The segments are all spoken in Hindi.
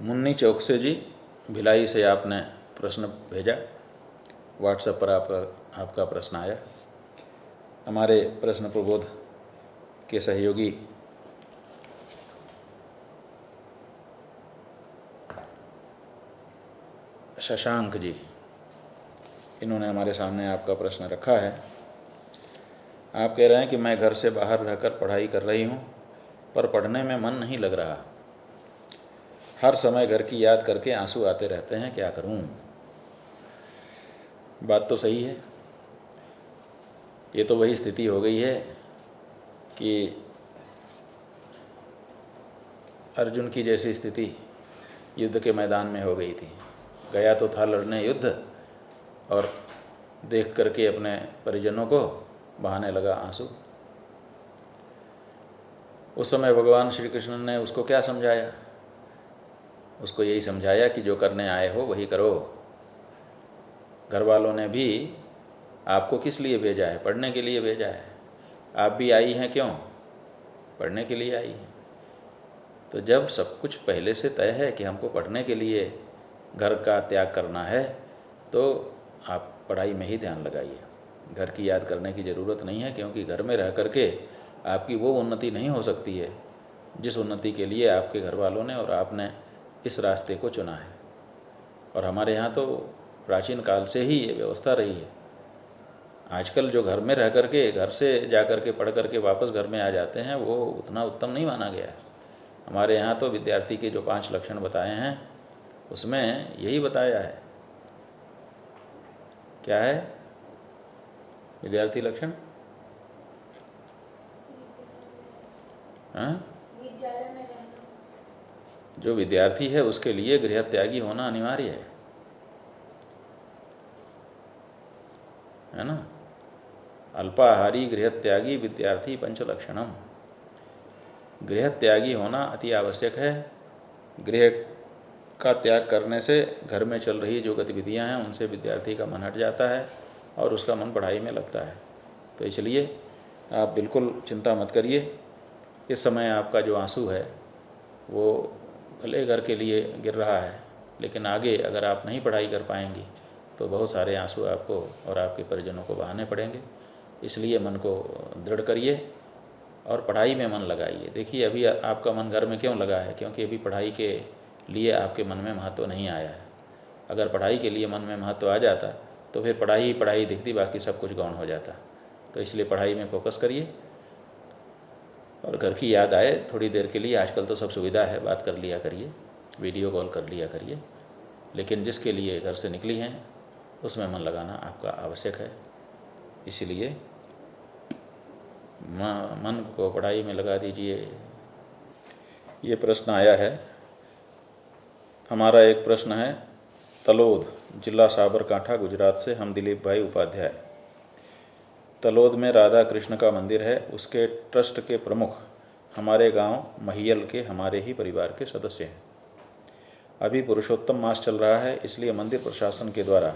मुन्नी चौक से जी, भिलाई से आपने प्रश्न भेजा। व्हाट्सएप पर आपका प्रश्न आया। हमारे प्रश्न प्रबोध के सहयोगी शशांक जी, इन्होंने हमारे सामने आपका प्रश्न रखा है। आप कह रहे हैं कि मैं घर से बाहर रहकर पढ़ाई कर रही हूँ, पर पढ़ने में मन नहीं लग रहा। हर समय घर की याद करके आंसू आते रहते हैं, क्या करूँ? बात तो सही है। ये तो वही स्थिति हो गई है कि अर्जुन की जैसी स्थिति युद्ध के मैदान में हो गई थी। गया तो था लड़ने युद्ध, और देख करके अपने परिजनों को बहाने लगा आंसू। उस समय भगवान श्री कृष्ण ने उसको क्या समझाया? उसको यही समझाया कि जो करने आए हो वही करो। घर वालों ने भी आपको किस लिए भेजा है? पढ़ने के लिए भेजा है। आप भी आई हैं, क्यों? पढ़ने के लिए आई हैं। तो जब सब कुछ पहले से तय है कि हमको पढ़ने के लिए घर का त्याग करना है, तो आप पढ़ाई में ही ध्यान लगाइए। घर की याद करने की ज़रूरत नहीं है, क्योंकि घर में रह करके आपकी वो उन्नति नहीं हो सकती है जिस उन्नति के लिए आपके घर वालों ने और आपने इस रास्ते को चुना है। और हमारे यहाँ तो प्राचीन काल से ही ये व्यवस्था रही है। आजकल जो घर में रह करके, घर से जा कर के पढ़ करके वापस घर में आ जाते हैं, वो उतना उत्तम नहीं माना गया है। हमारे यहाँ तो विद्यार्थी के जो 5 लक्षण बताए हैं, उसमें यही बताया है। क्या है विद्यार्थी लक्षण? हाँ, जो विद्यार्थी है उसके लिए गृह त्यागी होना अनिवार्य है ना। अल्पाहारी गृह त्यागी विद्यार्थी पंचलक्षणम। गृह त्यागी होना अति आवश्यक है। गृह का त्याग करने से घर में चल रही जो गतिविधियां हैं उनसे विद्यार्थी का मन हट जाता है और उसका मन पढ़ाई में लगता है। तो इसलिए आप बिल्कुल चिंता मत करिए। इस समय आपका जो आंसू है वो भले घर के लिए गिर रहा है, लेकिन आगे अगर आप नहीं पढ़ाई कर पाएंगी तो बहुत सारे आंसू आपको और आपके परिजनों को बहाने पड़ेंगे। इसलिए मन को दृढ़ करिए और पढ़ाई में मन लगाइए। देखिए, अभी आपका मन घर में क्यों लगा है? क्योंकि अभी पढ़ाई के लिए आपके मन में महत्व नहीं आया है। अगर पढ़ाई के लिए मन में महत्व आ जाता तो फिर पढ़ाई ही पढ़ाई दिखती, बाकी सब कुछ गौण हो जाता। तो इसलिए पढ़ाई में फोकस करिए और घर की याद आए थोड़ी देर के लिए, आजकल तो सब सुविधा है, बात कर लिया करिए, वीडियो कॉल कर लिया करिए। लेकिन जिसके लिए घर से निकली हैं उसमें मन लगाना आपका आवश्यक है। इसलिए मन को पढ़ाई में लगा दीजिए। ये प्रश्न आया है। हमारा एक प्रश्न है तलोद, जिला साबरकांठा, गुजरात से हम दिलीप भाई उपाध्याय। तलोद में राधा कृष्ण का मंदिर है। उसके ट्रस्ट के प्रमुख हमारे गांव महियल के हमारे ही परिवार के सदस्य हैं। अभी पुरुषोत्तम मास चल रहा है, इसलिए मंदिर प्रशासन के द्वारा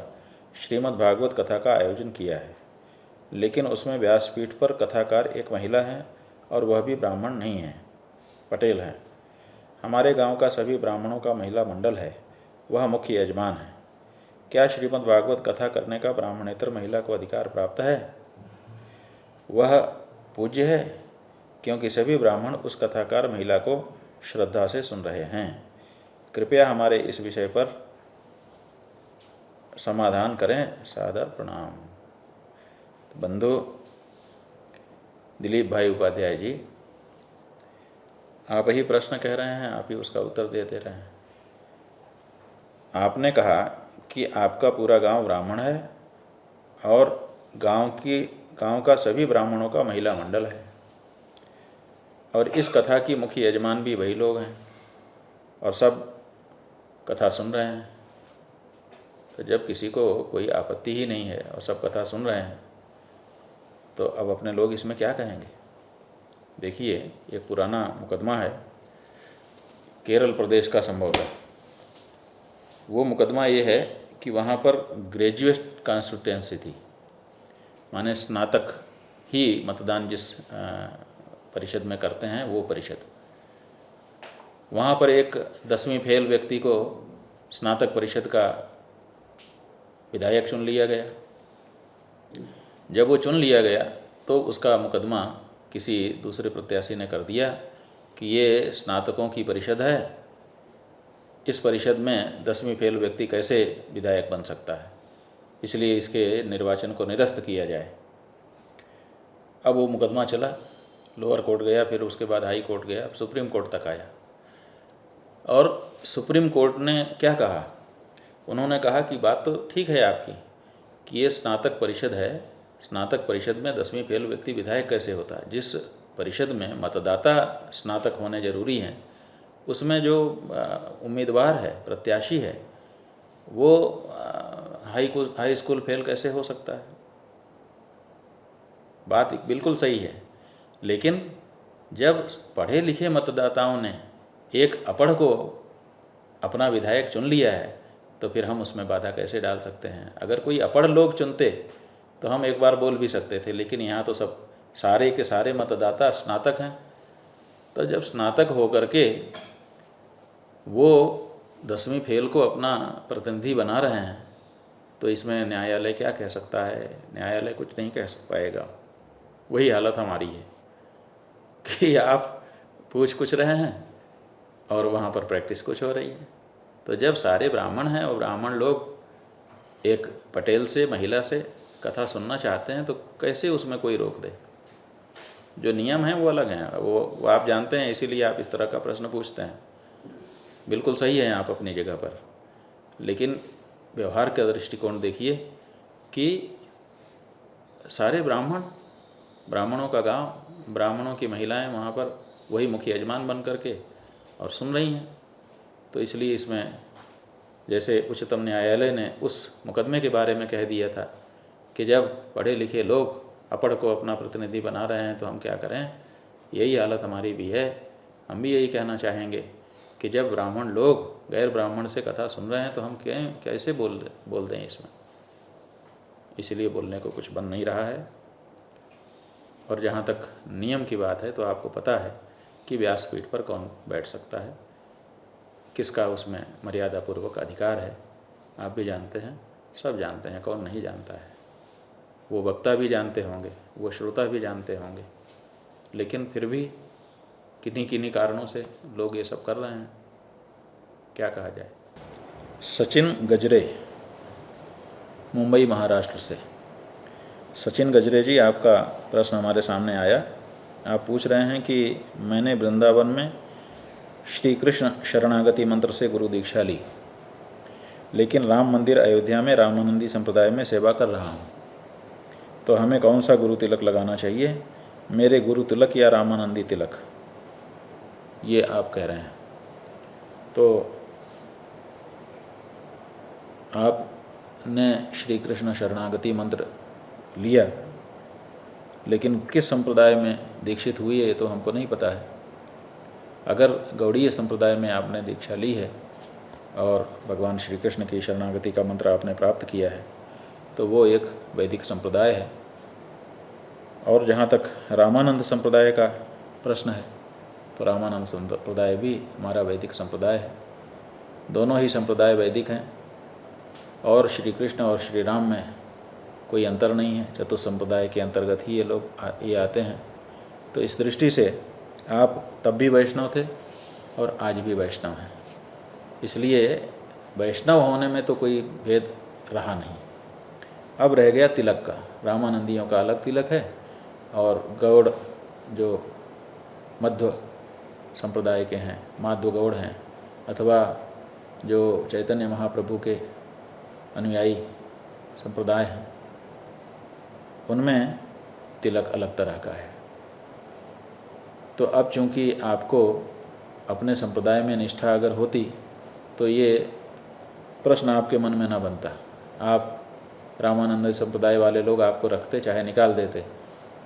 श्रीमद् भागवत कथा का आयोजन किया है। लेकिन उसमें व्यासपीठ पर कथाकार एक महिला हैं और वह भी ब्राह्मण नहीं हैं, पटेल हैं। हमारे गांव का सभी ब्राह्मणों का महिला मंडल है, वह मुख्य यजमान है। क्या श्रीमद् भागवत कथा करने का ब्राह्मणेतर महिला को अधिकार प्राप्त है? वह पूज्य है, क्योंकि सभी ब्राह्मण उस कथाकार महिला को श्रद्धा से सुन रहे हैं। कृपया हमारे इस विषय पर समाधान करें। सादर प्रणाम। तो बंधु दिलीप भाई उपाध्याय जी, आप ही प्रश्न कह रहे हैं, आप ही उसका उत्तर देते रहे हैं। आपने कहा कि आपका पूरा गांव ब्राह्मण है और गांव का सभी ब्राह्मणों का महिला मंडल है और इस कथा की मुख्य यजमान भी वही लोग हैं और सब कथा सुन रहे हैं। तो जब किसी को कोई आपत्ति ही नहीं है और सब कथा सुन रहे हैं, तो अब अपने लोग इसमें क्या कहेंगे? देखिए, एक पुराना मुकदमा है, केरल प्रदेश का संभव है। वो मुकदमा ये है कि वहाँ पर ग्रेजुएट कॉन्स्टिट्यूएंसी थी, माने स्नातक ही मतदान जिस परिषद में करते हैं वो परिषद। वहाँ पर एक 10वीं फेल व्यक्ति को स्नातक परिषद का विधायक चुन लिया गया। जब वो चुन लिया गया तो उसका मुकदमा किसी दूसरे प्रत्याशी ने कर दिया कि ये स्नातकों की परिषद है, इस परिषद में 10वीं फेल व्यक्ति कैसे विधायक बन सकता है, इसलिए इसके निर्वाचन को निरस्त किया जाए। अब वो मुकदमा चला, लोअर कोर्ट गया, फिर उसके बाद हाई कोर्ट गया, सुप्रीम कोर्ट तक आया। और सुप्रीम कोर्ट ने क्या कहा? उन्होंने कहा कि बात तो ठीक है आपकी कि ये स्नातक परिषद है, स्नातक परिषद में 10वीं फेल व्यक्ति विधायक कैसे होता है? जिस परिषद में मतदाता स्नातक होने जरूरी हैं, उसमें जो उम्मीदवार है, प्रत्याशी है, वो हाई स्कूल फेल कैसे हो सकता है? बात बिल्कुल सही है। लेकिन जब पढ़े लिखे मतदाताओं ने एक अपढ़ को अपना विधायक चुन लिया है तो फिर हम उसमें बाधा कैसे डाल सकते हैं? अगर कोई अपढ़ लोग चुनते तो हम एक बार बोल भी सकते थे, लेकिन यहाँ तो सब सारे के सारे मतदाता स्नातक हैं। तो जब स्नातक होकर के वो 10वीं फेल को अपना प्रतिनिधि बना रहे हैं तो इसमें न्यायालय क्या कह सकता है? न्यायालय कुछ नहीं कह पाएगा। वही हालत हमारी है कि आप पूछ कुछ रहे हैं और वहाँ पर प्रैक्टिस कुछ हो रही है। तो जब सारे ब्राह्मण हैं और ब्राह्मण लोग एक पटेल से, महिला से कथा सुनना चाहते हैं तो कैसे उसमें कोई रोक दे? जो नियम हैं वो अलग हैं, वो आप जानते हैं, इसीलिए आप इस तरह का प्रश्न पूछते हैं। बिल्कुल सही है आप अपनी जगह पर, लेकिन व्यवहार का दृष्टिकोण देखिए कि सारे ब्राह्मणों का गांव, ब्राह्मणों की महिलाएं वहाँ पर वही मुख्य यजमान बन करके और सुन रही हैं। तो इसलिए इसमें जैसे उच्चतम न्यायालय ने उस मुकदमे के बारे में कह दिया था कि जब पढ़े लिखे लोग अपढ़ को अपना प्रतिनिधि बना रहे हैं तो हम क्या करें, यही हालत हमारी भी है। हम भी यही कहना चाहेंगे कि जब ब्राह्मण लोग गैर ब्राह्मण से कथा सुन रहे हैं तो हम कैसे बोल दें इसमें? इसलिए बोलने को कुछ बन नहीं रहा है। और जहाँ तक नियम की बात है तो आपको पता है कि व्यासपीठ पर कौन बैठ सकता है, किसका उसमें मर्यादापूर्वक अधिकार है। आप भी जानते हैं, सब जानते हैं, कौन नहीं जानता है? वो वक्ता भी जानते होंगे, वो श्रोता भी जानते होंगे, लेकिन फिर भी किन्हीं कारणों से लोग ये सब कर रहे हैं। क्या कहा जाए? सचिन गजरे, मुंबई महाराष्ट्र से। सचिन गजरे जी, आपका प्रश्न हमारे सामने आया। आप पूछ रहे हैं कि मैंने वृंदावन में श्री कृष्ण शरणागति मंत्र से गुरु दीक्षा ली, लेकिन राम मंदिर अयोध्या में रामानंदी संप्रदाय में सेवा कर रहा हूँ, तो हमें कौन सा गुरु तिलक लगाना चाहिए? मेरे गुरु तिलक या रामानंदी तिलक, ये आप कह रहे हैं। तो आपने श्री कृष्ण शरणागति मंत्र लिया, लेकिन किस संप्रदाय में दीक्षित हुई है ये तो हमको नहीं पता है। अगर गौड़ीय संप्रदाय में आपने दीक्षा ली है और भगवान श्री कृष्ण की शरणागति का मंत्र आपने प्राप्त किया है तो वो एक वैदिक संप्रदाय है। और जहाँ तक रामानंद संप्रदाय का प्रश्न है तो रामानंद संप्रदाय भी हमारा वैदिक संप्रदाय है। दोनों ही संप्रदाय वैदिक हैं और श्री कृष्ण और श्री राम में कोई अंतर नहीं है। चतुर्थ संप्रदाय के अंतर्गत ही ये आते हैं। तो इस दृष्टि से आप तब भी वैष्णव थे और आज भी वैष्णव हैं, इसलिए वैष्णव होने में तो कोई भेद रहा नहीं। अब रह गया तिलक का। रामानंदियों का अलग तिलक है और गौड़ जो मध्व संप्रदाय के हैं, माध्व गौड़ हैं, अथवा जो चैतन्य महाप्रभु के अनुयायी संप्रदाय हैं, उनमें तिलक अलग तरह का है। तो अब चूँकि आपको अपने संप्रदाय में निष्ठा अगर होती तो ये प्रश्न आपके मन में न बनता। आप रामानंद संप्रदाय वाले लोग आपको रखते, चाहे निकाल देते।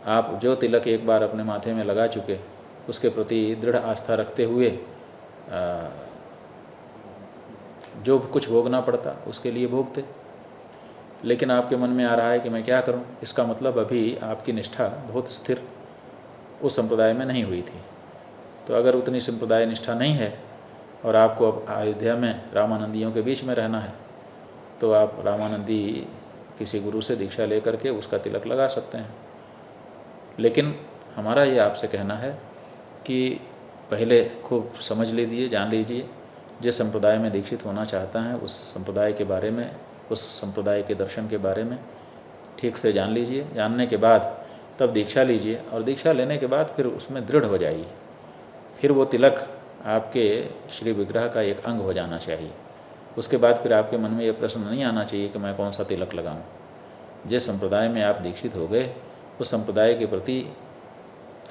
आप जो तिलक एक बार अपने माथे में लगा चुके, उसके प्रति दृढ़ आस्था रखते हुए जो कुछ भोगना पड़ता उसके लिए भोगते। लेकिन आपके मन में आ रहा है कि मैं क्या करूं, इसका मतलब अभी आपकी निष्ठा बहुत स्थिर उस संप्रदाय में नहीं हुई थी। तो अगर उतनी संप्रदाय निष्ठा नहीं है और आपको अब अयोध्या में रामानंदियों के बीच में रहना है, तो आप रामानंदी किसी गुरु से दीक्षा लेकर के उसका तिलक लगा सकते हैं। लेकिन हमारा ये आपसे कहना है कि पहले खूब समझ लीजिए, जान लीजिए, जिस संप्रदाय में दीक्षित होना चाहता है उस संप्रदाय के बारे में, उस संप्रदाय के दर्शन के बारे में ठीक से जान लीजिए। जानने के बाद तब दीक्षा लीजिए, और दीक्षा लेने के बाद फिर उसमें दृढ़ हो जाइए। फिर वो तिलक आपके श्री विग्रह का एक अंग हो जाना चाहिए। उसके बाद फिर आपके मन में ये प्रश्न नहीं आना चाहिए कि मैं कौन सा तिलक लगाऊं। जिस संप्रदाय में आप दीक्षित हो गए उस संप्रदाय के प्रति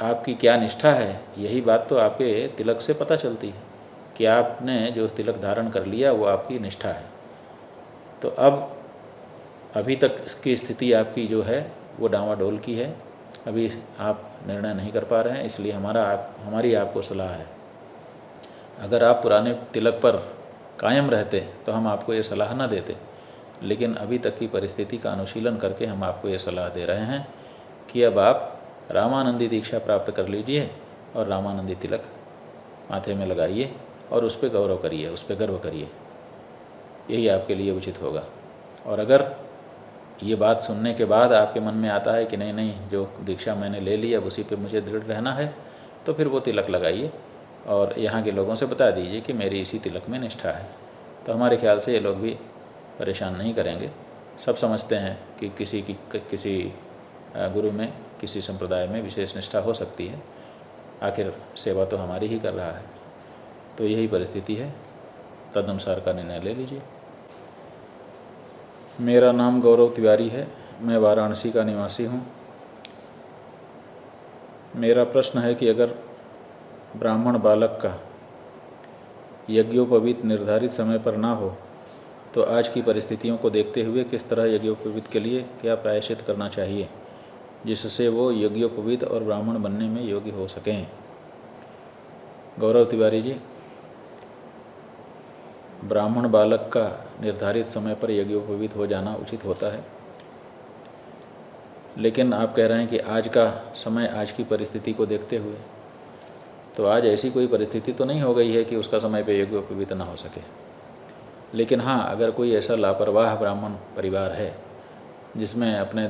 आपकी क्या निष्ठा है, यही बात तो आपके तिलक से पता चलती है कि आपने जो तिलक धारण कर लिया वो आपकी निष्ठा है। तो अब अभी तक इसकी स्थिति आपकी जो है वो डांवाडोल की है, अभी आप निर्णय नहीं कर पा रहे हैं। इसलिए हमारी आपको सलाह है, अगर आप पुराने तिलक पर कायम रहते तो हम आपको ये सलाह न देते, लेकिन अभी तक की परिस्थिति का अनुशीलन करके हम आपको ये सलाह दे रहे हैं कि अब आप रामानंदी दीक्षा प्राप्त कर लीजिए और रामानंदी तिलक माथे में लगाइए और उस पर गौरव करिए, उस पर गर्व करिए। यही आपके लिए उचित होगा। और अगर ये बात सुनने के बाद आपके मन में आता है कि नहीं नहीं, जो दीक्षा मैंने ले ली अब उसी पे मुझे दृढ़ रहना है, तो फिर वो तिलक लगाइए और यहाँ के लोगों से बता दीजिए कि मेरी इसी तिलक में निष्ठा है। तो हमारे ख्याल से ये लोग भी परेशान नहीं करेंगे। सब समझते हैं कि किसी गुरु में, किसी संप्रदाय में विशेष निष्ठा हो सकती है, आखिर सेवा तो हमारी ही कर रहा है। तो यही परिस्थिति है, तदनुसार का निर्णय ले लीजिए। मेरा नाम गौरव तिवारी है, मैं वाराणसी का निवासी हूँ। मेरा प्रश्न है कि अगर ब्राह्मण बालक का यज्ञोपवीत निर्धारित समय पर ना हो तो आज की परिस्थितियों को देखते हुए किस तरह यज्ञोपवीत के लिए क्या प्रायश्चित करना चाहिए जिससे वो यज्ञोपवीत और ब्राह्मण बनने में योग्य हो सकें। गौरव तिवारी जी, ब्राह्मण बालक का निर्धारित समय पर यज्ञोपवीत हो जाना उचित होता है, लेकिन आप कह रहे हैं कि आज का समय, आज की परिस्थिति को देखते हुए, तो आज ऐसी कोई परिस्थिति तो नहीं हो गई है कि उसका समय पे यज्ञोपवीत ना हो सके। लेकिन हाँ, अगर कोई ऐसा लापरवाह ब्राह्मण परिवार है जिसमें अपने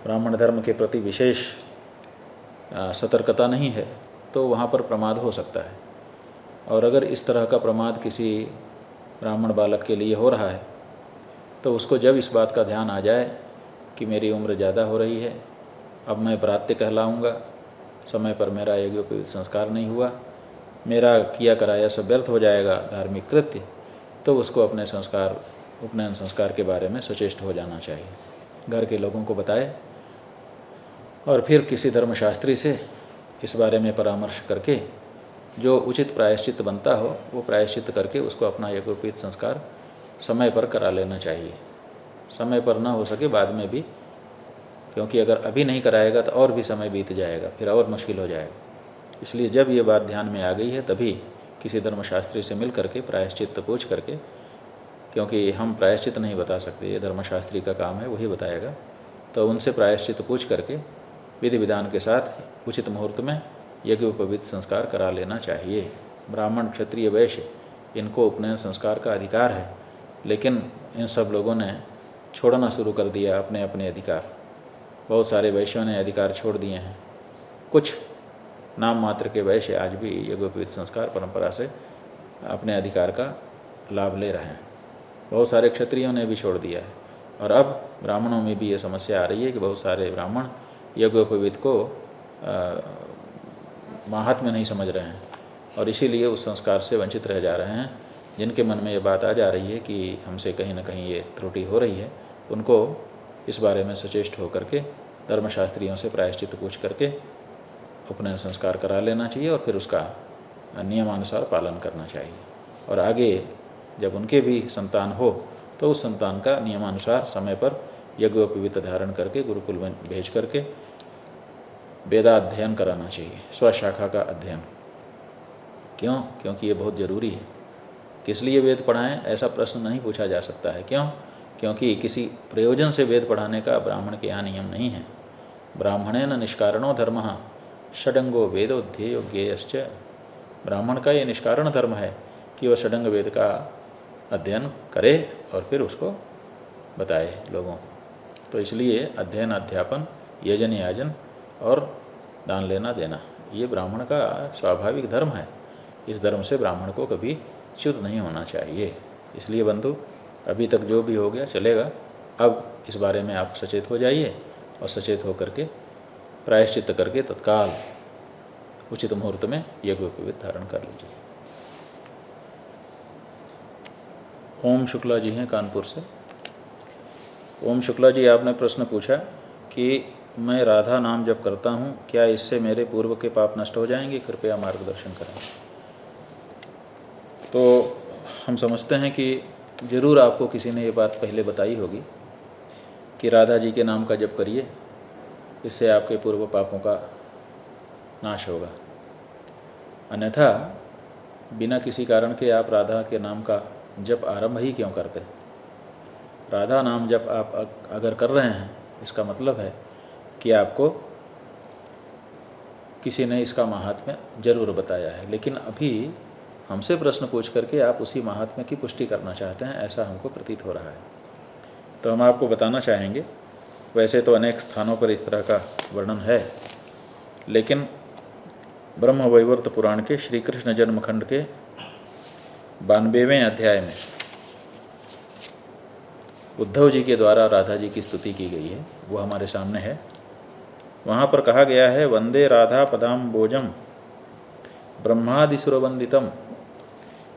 ब्राह्मण धर्म के प्रति विशेष सतर्कता नहीं है, तो वहाँ पर प्रमाद हो सकता है। और अगर इस तरह का प्रमाद किसी ब्राह्मण बालक के लिए हो रहा है तो उसको जब इस बात का ध्यान आ जाए कि मेरी उम्र ज़्यादा हो रही है, अब मैं प्रात्य कहलाऊँगा, समय पर मेरा यज्ञोपवीत संस्कार नहीं हुआ, मेरा किया कराया सब व्यर्थ हो जाएगा धार्मिक कृत्य, तो उसको अपने उपनयन संस्कार के बारे में सचेष्ट हो जाना चाहिए। घर के लोगों को बताए और फिर किसी धर्मशास्त्री से इस बारे में परामर्श करके जो उचित प्रायश्चित बनता हो वो प्रायश्चित करके उसको अपना यज्ञोपवीत संस्कार समय पर करा लेना चाहिए। समय पर ना हो सके बाद में भी, क्योंकि अगर अभी नहीं कराएगा तो और भी समय बीत जाएगा, फिर और मुश्किल हो जाएगा। इसलिए जब ये बात ध्यान में आ गई है तभी किसी धर्मशास्त्री से मिल करके प्रायश्चित पूछ करके, क्योंकि हम प्रायश्चित नहीं बता सकते, ये धर्मशास्त्री का काम है, वही बताएगा, तो उनसे प्रायश्चित पूछ करके विधि विधान के साथ उचित मुहूर्त में यज्ञोपवीत संस्कार करा लेना चाहिए। ब्राह्मण, क्षत्रिय, वैश्य, इनको उपनयन संस्कार का अधिकार है, लेकिन इन सब लोगों ने छोड़ना शुरू कर दिया अपने अपने अधिकार। बहुत सारे वैश्यों ने अधिकार छोड़ दिए हैं। कुछ नाम मात्र के वैश्य आज भी यज्ञोपवीत संस्कार परंपरा से अपने अधिकार का लाभ ले रहे हैं। बहुत सारे क्षत्रियों ने भी छोड़ दिया है, और अब ब्राह्मणों में भी ये समस्या आ रही है कि बहुत सारे ब्राह्मण यज्ञोपवीत को माहात्म्य नहीं समझ रहे हैं और इसीलिए उस संस्कार से वंचित रह जा रहे हैं। जिनके मन में ये बात आ जा रही है कि हमसे कहीं ना कहीं ये त्रुटि हो रही है, उनको इस बारे में सचेष्ट होकर के धर्मशास्त्रियों से प्रायश्चित पूछ करके उपनयन संस्कार करा लेना चाहिए और फिर उसका नियमानुसार पालन करना चाहिए। और आगे जब उनके भी संतान हो तो उस संतान का नियमानुसार समय पर यज्ञोपवीत धारण करके गुरुकुल में भेज करके वेदाध्ययन कराना चाहिए, स्वशाखा का अध्ययन। क्यों? क्योंकि ये बहुत ज़रूरी है। किस लिए वेद पढ़ाएं, ऐसा प्रश्न नहीं पूछा जा सकता है। क्यों? क्योंकि किसी प्रयोजन से वेद पढ़ाने का ब्राह्मण के यहाँ नियम नहीं है। ब्राह्मणेन निष्कारणो धर्मः षडंगो वेदोध्येयो ज्ञेयश्च। ब्राह्मण का ये निष्कारण धर्म है कि वह षडंग वेद का अध्ययन करे और फिर उसको बताए लोगों को। तो इसलिए अध्ययन, अध्यापन, यजन, याजन और दान लेना देना ये ब्राह्मण का स्वाभाविक धर्म है। इस धर्म से ब्राह्मण को कभी च्युत नहीं होना चाहिए। इसलिए बंधु, अभी तक जो भी हो गया चलेगा, अब इस बारे में आप सचेत हो जाइए और सचेत होकर के प्रायश्चित करके तत्काल उचित मुहूर्त में यज्ञोपवीत धारण कर लीजिए। ओम शुक्ला जी हैं कानपुर से। ओम शुक्ला जी, आपने प्रश्न पूछा कि मैं राधा नाम जप करता हूँ, क्या इससे मेरे पूर्व के पाप नष्ट हो जाएंगे? कृपया मार्गदर्शन करें। तो हम समझते हैं कि ज़रूर आपको किसी ने ये बात पहले बताई होगी कि राधा जी के नाम का जप करिए, इससे आपके पूर्व पापों का नाश होगा। अन्यथा बिना किसी कारण के आप राधा के नाम का जप आरंभ ही क्यों करते? राधा नाम जप आप अगर कर रहे हैं, इसका मतलब है कि आपको किसी ने इसका महात्म्य जरूर बताया है, लेकिन अभी हमसे प्रश्न पूछ करके आप उसी महात्म्य की पुष्टि करना चाहते हैं, ऐसा हमको प्रतीत हो रहा है। तो हम आपको बताना चाहेंगे, वैसे तो अनेक स्थानों पर इस तरह का वर्णन है, लेकिन ब्रह्म वैवर्त पुराण के श्री कृष्ण जन्मखंड के 92वें अध्याय में उद्धव जी के द्वारा राधा जी की स्तुति की गई है, वो हमारे सामने है। वहाँ पर कहा गया है, वंदे राधा पदाम्बोजम ब्रह्मादिसुरवंदितम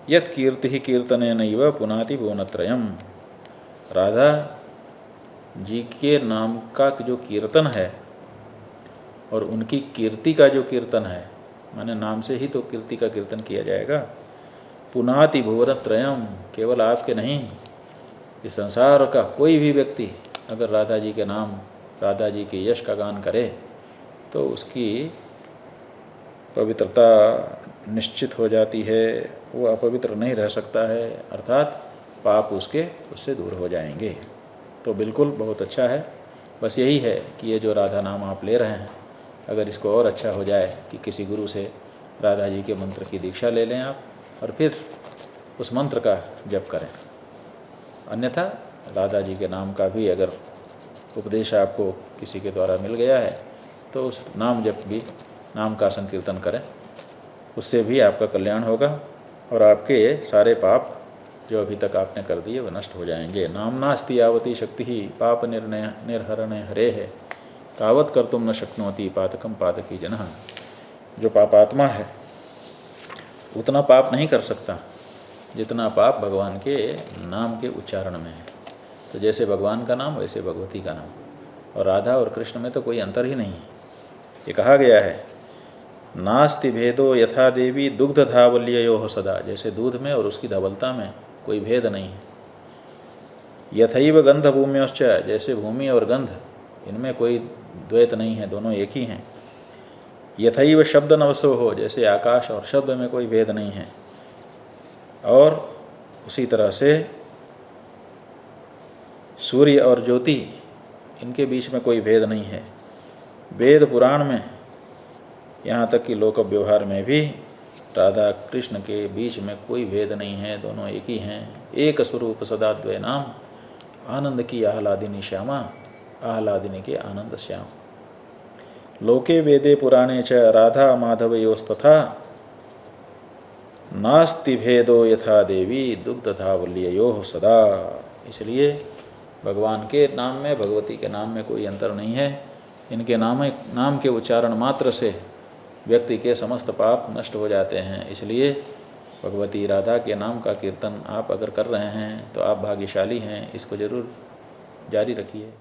यत् कीर्ति कीर्तनेनैव पुनाति भुवनत्रयम्। राधा जी के नाम का जो कीर्तन है और उनकी कीर्ति का जो कीर्तन है, माने नाम से ही तो कीर्ति का कीर्तन किया जाएगा। पुनाति भुवनत्रयम्, केवल आपके नहीं, इस संसार का कोई भी व्यक्ति अगर राधा जी के नाम, राधा जी के यश का गान करे तो उसकी पवित्रता निश्चित हो जाती है, वो अपवित्र नहीं रह सकता है, अर्थात पाप उससे दूर हो जाएंगे। तो बिल्कुल बहुत अच्छा है। बस यही है कि ये जो राधा नाम आप ले रहे हैं, अगर इसको और अच्छा हो जाए कि किसी गुरु से राधा जी के मंत्र की दीक्षा ले लें आप और फिर उस मंत्र का जप करें। अन्यथा राधा जी के नाम का भी अगर उपदेश आपको किसी के द्वारा मिल गया है तो उस नाम जप भी, नाम का संकीर्तन करें, उससे भी आपका कल्याण होगा और आपके सारे पाप जो अभी तक आपने कर दिए वो नष्ट हो जाएंगे। नाम्नास्ति यावती शक्ति ही पाप निर्हरणे हरे है तावत कर्तुम न शक्नोति पातकम पातकी जनः। जो पापात्मा है उतना पाप नहीं कर सकता जितना पाप भगवान के नाम के उच्चारण में है। तो जैसे भगवान का नाम वैसे भगवती का नाम, और राधा और कृष्ण में तो कोई अंतर ही नहीं है। ये कहा गया है, नास्ति भेदो यथा देवी दुग्ध धावल्ययोः सदा, जैसे दूध में और उसकी धवलता में कोई भेद नहीं है। यथैव गंध भूम्योश्च, जैसे भूमि और गंध इनमें कोई द्वैत नहीं है, दोनों एक ही हैं। यथैव शब्द नवसो हो, जैसे आकाश और शब्द में कोई भेद नहीं है। और उसी तरह से सूर्य और ज्योति, इनके बीच में कोई भेद नहीं है। वेद पुराण में, यहाँ तक कि लोक व्यवहार में भी राधा कृष्ण के बीच में कोई भेद नहीं है, दोनों एक ही हैं। एक स्वरूप सदा द्वय नाम, आनंद की आह्लादिनी श्यामा, आह्लादिनी के आनंद श्याम। लोके वेदे पुराणे च राधा माधवयोस्तथा नास्ति भेदो यथा देवी दुग्ध धावल्ययोः सदा। इसलिए भगवान के नाम में, भगवती के नाम में कोई अंतर नहीं है। इनके नाम के उच्चारण मात्र से व्यक्ति के समस्त पाप नष्ट हो जाते हैं। इसलिए भगवती राधा के नाम का कीर्तन आप अगर कर रहे हैं तो आप भाग्यशाली हैं, इसको ज़रूर जारी रखिए।